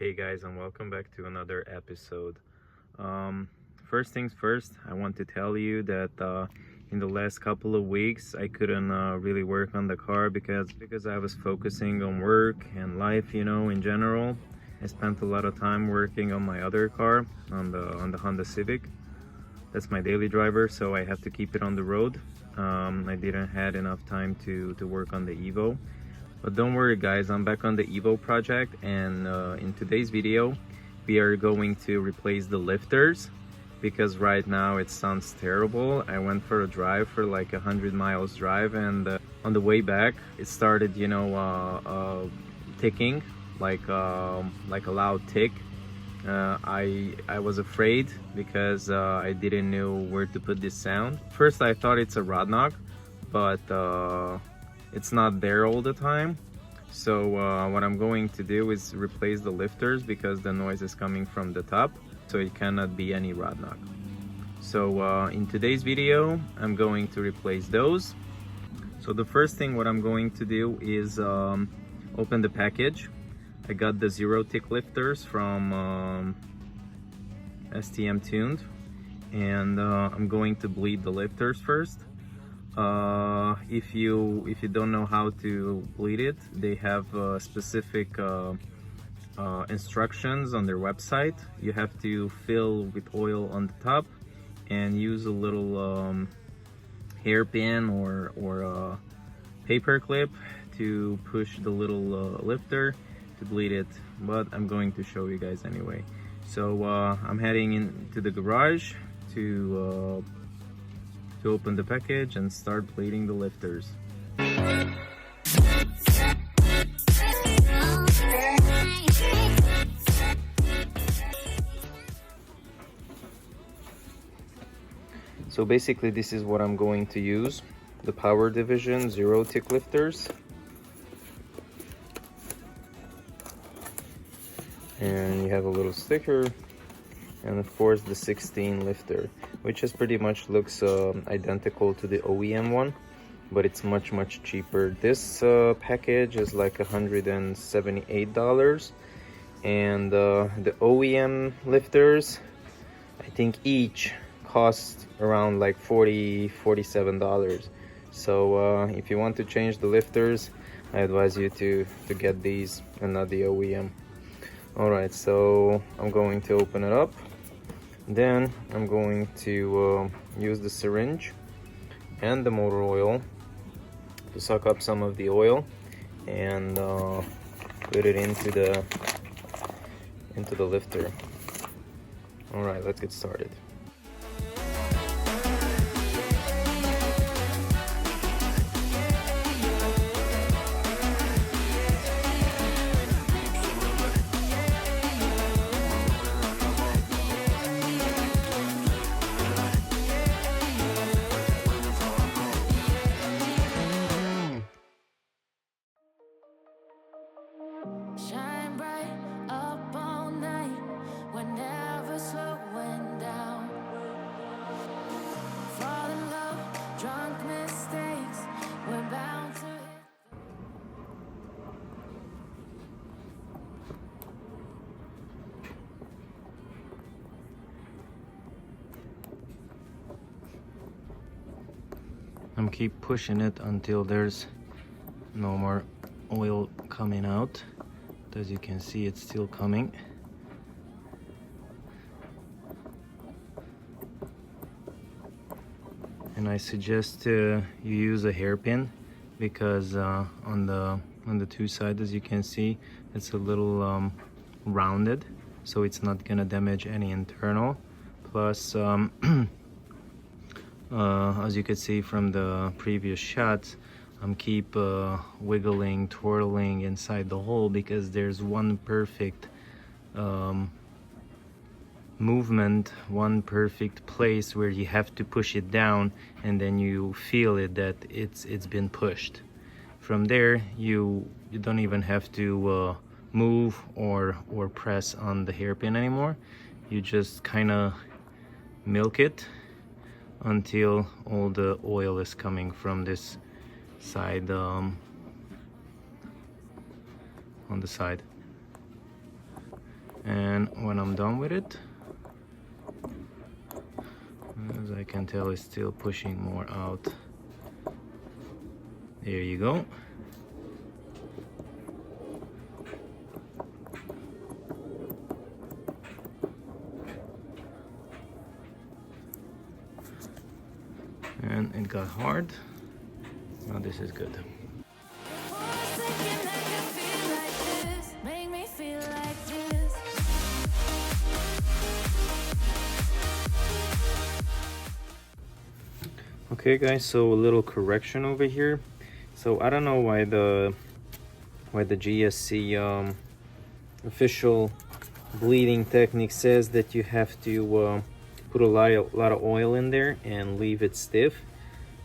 Hey guys, and welcome back to another episode. First things first, I want to tell you that in the last couple of weeks I couldn't really work on the car because I was focusing on work and life, in general. I spent a lot of time working on my other car, on the Honda Civic. That's my daily driver, so I have to keep it on the road. I didn't had enough time to work on the Evo. But don't worry guys, I'm back on the Evo project, and in today's video we are going to replace the lifters because right now it sounds terrible. I went for a drive for like 100 miles drive, and on the way back it started ticking like a loud tick. I was afraid because I didn't know where to put this sound. First I thought it's a rod knock, but it's not there all the time. So what I'm going to do is replace the lifters because the noise is coming from the top, so it cannot be any rod knock. So in today's video I'm going to replace those. So the first thing what I'm going to do is open the package. I got the Zero tick lifters from STM Tuned, and I'm going to bleed the lifters first. If you don't know how to bleed it, they have specific instructions on their website. You have to fill with oil on the top and use a little hairpin or a paper clip to push the little lifter to bleed it, but I'm going to show you guys anyway. So I'm heading into the garage to open the package and start bleeding the lifters. So basically this is what I'm going to use: the Power Division Zero tick lifters, and you have a little sticker, and of course the 16 lifter, which is pretty much looks identical to the OEM one, but it's much cheaper. This package is like $178, and the OEM lifters, I think each cost around like $47. So if you want to change the lifters, I advise you to get these and not the OEM. Alright, so I'm going to open it up. Then I'm going to use the syringe and the motor oil to suck up some of the oil and put it into the lifter. All right, let's get started. Shine bright up all night, we're never slowing down. Fall in love, drunk mistakes, we're bound to hit. I'm keep pushing it until there's no more oil coming out. As you can see, it's still coming. And I suggest you use a hairpin because on the two sides, as you can see, it's a little rounded, so it's not gonna damage any internal. Plus as you can see from the previous shots, I'm keep wiggling, twirling inside the hole because there's one perfect movement, one perfect place where you have to push it down, and then you feel it that it's been pushed. From there, you don't even have to move or press on the hairpin anymore. You just kind of milk it until all the oil is coming from this side, on the side. And when I'm done with it, as I can tell, it's still pushing more out. There you go. And it got hard. Now this is good. Okay guys, so a little correction over here. So I don't know why the GSC official bleeding technique says that you have to put a lot of oil in there and leave it stiff,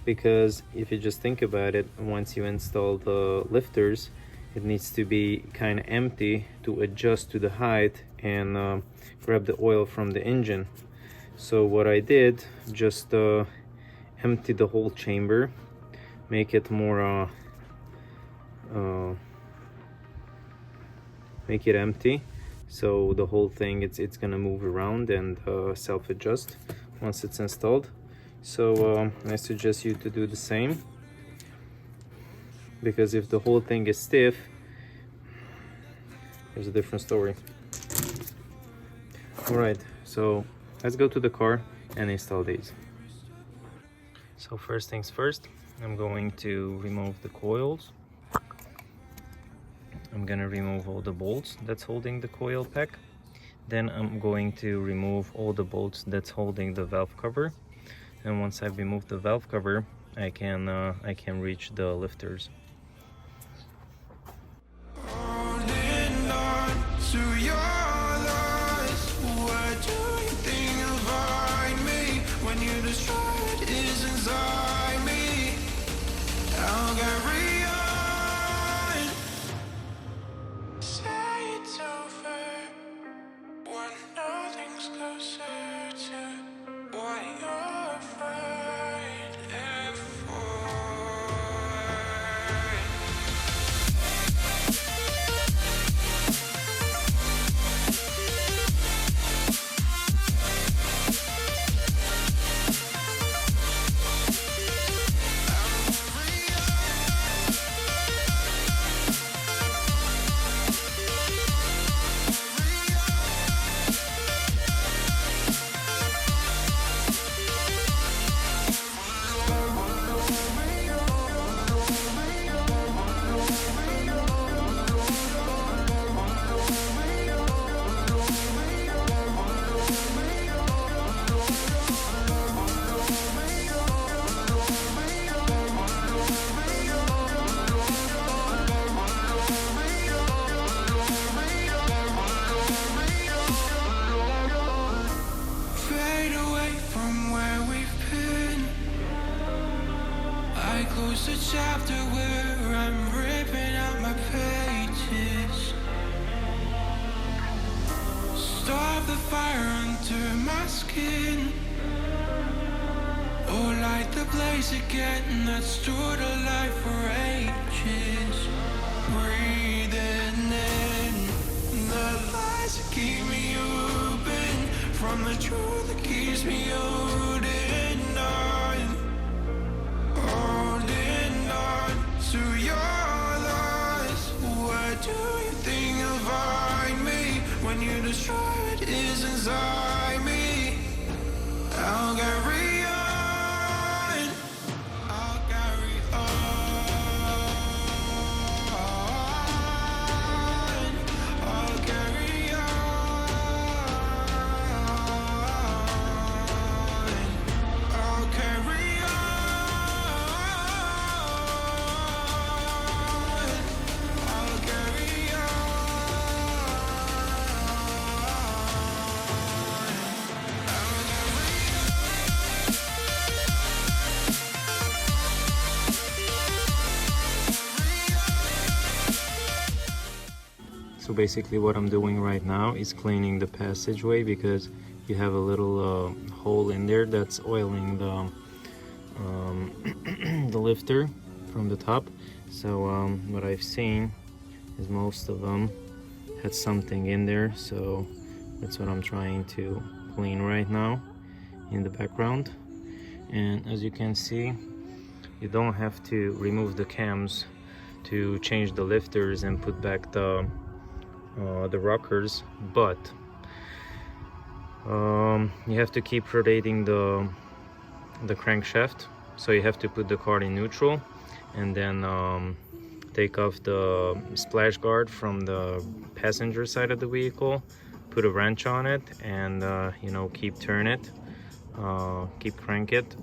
because if you just think about it, once you install the lifters, it needs to be kind of empty to adjust to the height and grab the oil from the engine. So what I did, just empty the whole chamber, make it more make it empty, so the whole thing it's gonna move around and self-adjust once it's installed. So I suggest you to do the same, because if the whole thing is stiff, there's a different story. All right, so let's go to the car and install these. So first things first, I'm going to remove the coils. I'm gonna remove all the bolts that's holding the coil pack. Then I'm going to remove all the bolts that's holding the valve cover. And once I've removed the valve cover, I can reach the lifters. Close the chapter where I'm ripping out my pages. Stop the fire under my skin. Oh, light the blaze again that stood alive for ages. Breathing in the lies that keep me open from the truth that keeps me holding on. To your lies, what do you think you'll find me when you destroy what is inside me? I'll carry on, I'll carry on, I'll carry on, I'll carry on. So basically what I'm doing right now is cleaning the passageway, because you have a little hole in there that's oiling the the lifter from the top. So what I've seen is most of them had something in there, so that's what I'm trying to clean right now in the background. And as you can see, you don't have to remove the cams to change the lifters and put back the rockers, but you have to keep rotating the crankshaft, so you have to put the car in neutral and then take off the splash guard from the passenger side of the vehicle, put a wrench on it, and you know, keep turn it, keep crank it.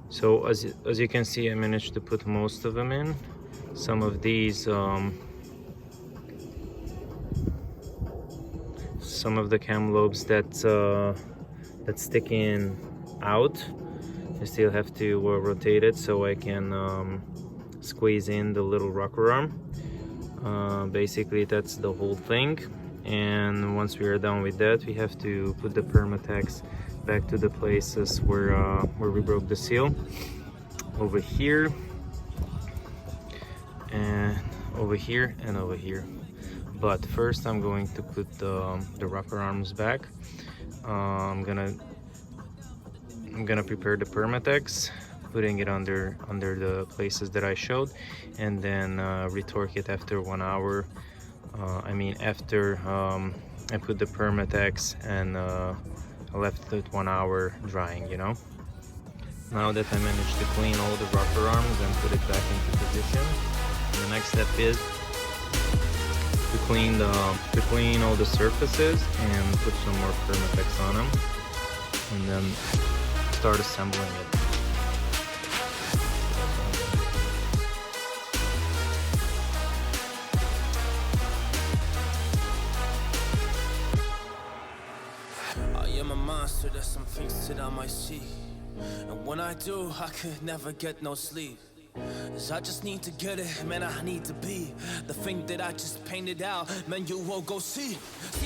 So as you can see, I managed to put most of them in. Some of these some of the cam lobes that's sticking out, I still have to rotate it so I can squeeze in the little rocker arm. Basically that's the whole thing, and once we are done with that, we have to put the permatax back to the places where we broke the seal, over here and over here and over here. But first I'm going to put the rocker arms back. I'm gonna prepare the permatax, putting it under the places that I showed, and then retorque it after 1 hour. I mean after I put the permatax and I left it 1 hour drying, you know. Now that I managed to clean all the rocker arms and put it back into position, the next step is to clean all the surfaces and put some more permatax on them, and then start assembling it. Monster, there's some things that I might see, and when I do, I could never get no sleep. 'Cause I just need to get it, man, I need to be the thing that I just painted out, man, you won't go see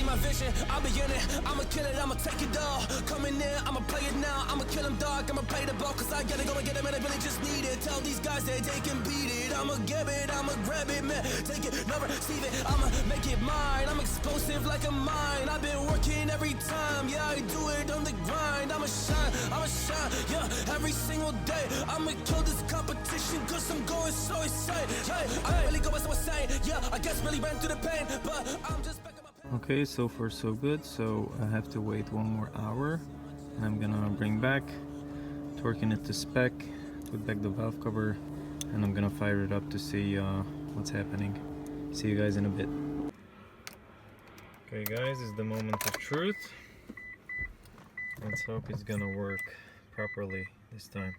my vision, I'll be in it, I'ma kill it, I'ma take it all, coming in, I'ma play it now, I'ma kill them dog, I'ma play the ball, 'cause I gotta go and get it, man, I really just need it, tell these guys that they can beat it, I'ma give it, I'ma grab it, man, take it, never receive it, I'ma make it mine, I'm explosive like a mine, I've been working every time, yeah, I do it on the grind, I'ma shine, yeah, every single day, I'ma kill this competition, 'cause I'm going so excited, hey, I'm really going so insane, yeah, I guess really ran through the pain, but I'm just back on my pain. Okay, so far so good. So I have to wait 1 more hour, and I'm gonna bring back, torquing it to spec, put back the valve cover, and I'm gonna fire it up to see what's happening. See you guys in a bit. Okay guys, it's the moment of truth. Let's hope it's gonna work properly this time.